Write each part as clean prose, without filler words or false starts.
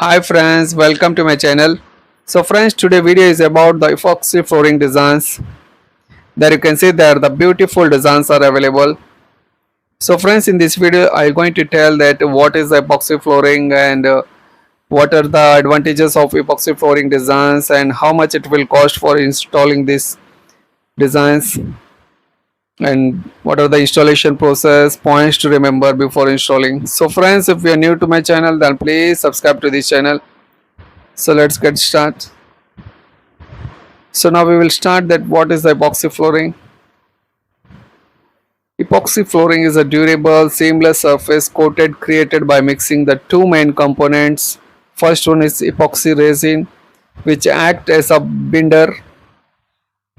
Hi friends, welcome to my channel. So friends, today video is about the epoxy flooring designs. There you can see there the beautiful designs are available. So friends, in this video I am going to tell that what is the epoxy flooring and what are the advantages of epoxy flooring designs and how much it will cost for installing these designs and what are the installation process points to remember before installing. So friends, if you are new to my channel then please subscribe to this channel. So let's get started. So now we will start that what is the epoxy flooring. Epoxy flooring is a durable, seamless surface coated created by mixing the two main components. First one is epoxy resin, which act as a binder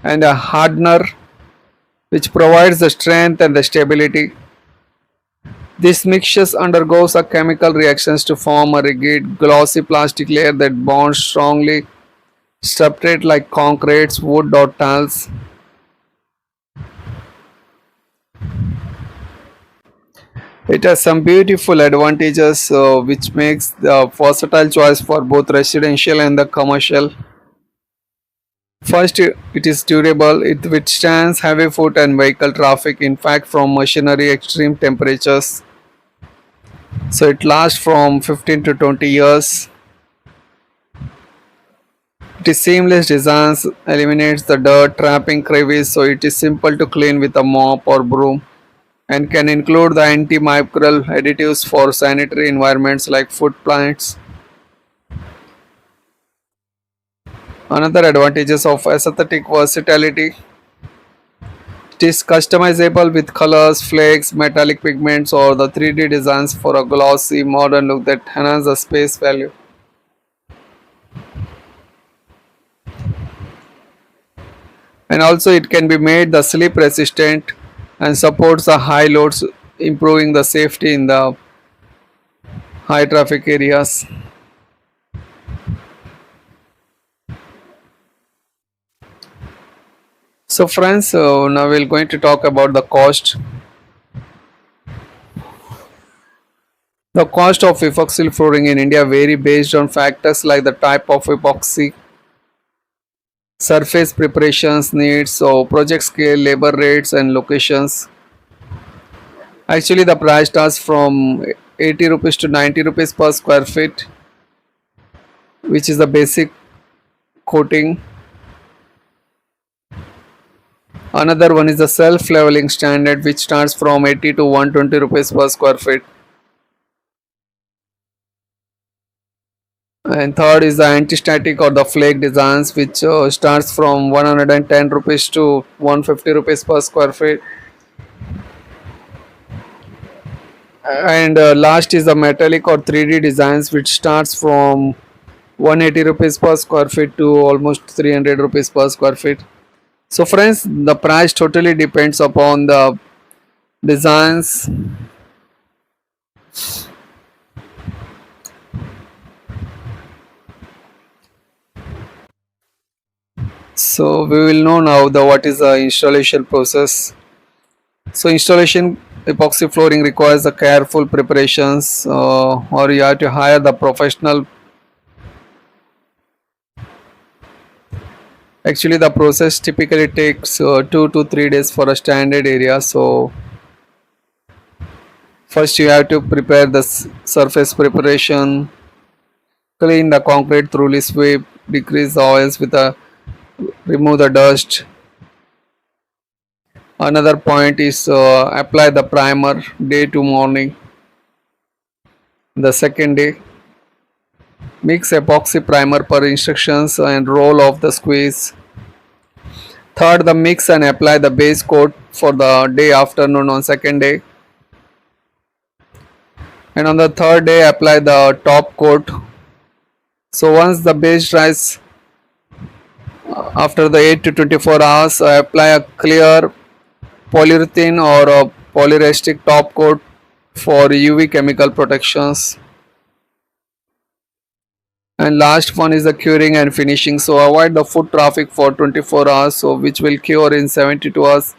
and a hardener, which provides the strength and the stability. This mixture undergoes a chemical reactions to form a rigid, glossy plastic layer that bonds strongly, substrate like concretes, wood or tiles. It has some beautiful advantages which makes the versatile choice for both residential and the commercial. First, it is durable. It withstands heavy foot and vehicle traffic, in fact from machinery extreme temperatures. So it lasts from 15 to 20 years. It is seamless designs, eliminates the dirt, trapping crevice, so it is simple to clean with a mop or broom, and can include the antimicrobial additives for sanitary environments like food plants. Another advantages of aesthetic versatility. It is customizable with colors, flakes, metallic pigments or the 3D designs for a glossy modern look that enhance the space value. And also it can be made the slip resistant and supports the high loads, improving the safety in the high traffic areas. So friends, now we're going to talk about the cost. The cost of epoxy flooring in India vary based on factors like the type of epoxy, surface preparations needs, so project scale, labor rates and locations. Actually the price starts from 80 rupees to 90 rupees per square feet, which is the basic coating. Another one is the self leveling standard, which starts from 80 to 120 rupees per square feet. And third is the anti-static or the flake designs, which starts from 110 rupees to 150 rupees per square feet. And last is the metallic or 3D designs, which starts from 180 rupees per square feet to almost 300 rupees per square feet. So friends, the price totally depends upon the designs. So we will know now the what is the installation process. So installation epoxy flooring requires the careful preparations, or you have to hire the professional. Actually the process typically takes 2 to 3 days for a standard area. So first you have to prepare the surface preparation, clean the concrete thoroughly, sweep, decrease the oils with a remove the dust. Another point is apply the primer day to morning. The second day, mix epoxy primer per instructions and roll off the squeeze. Third, the mix and apply the base coat for the day afternoon on second day. And on the third day, apply the top coat. So once the base dries, after the 8 to 24 hours, apply a clear polyurethane or a polyrestic top coat for UV chemical protections. And last one is the curing and finishing. So avoid the foot traffic for 24 hours, so which will cure in 72 hours.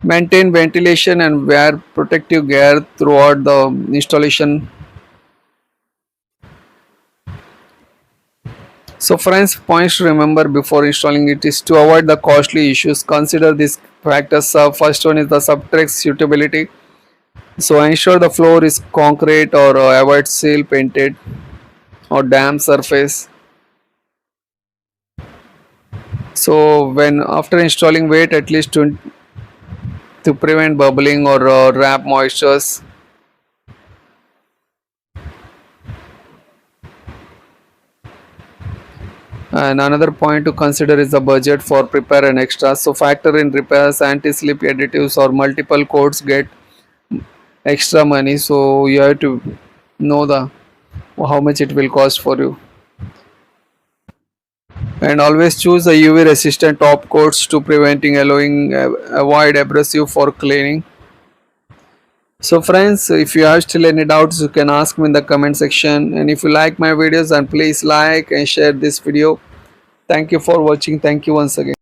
Maintain ventilation and wear protective gear throughout the installation. So friends, points to remember before installing it is to avoid the costly issues. Consider these factors. First one is the substrate suitability. So ensure the floor is concrete or avoid seal painted or damp surface. So when after installing, wait at least to prevent bubbling or wrap moistures. And another point to consider is the budget for prepare and extras. So factor in repairs, anti-slip additives or multiple coats get extra money. So you have to know the how much it will cost for you. And always choose a UV resistant top coats to preventing allowing avoid abrasive for cleaning. So friends, if you have still any doubts, you can ask me in the comment section. And if you like my videos, then please like and share this video. Thank you for watching. Thank you once again.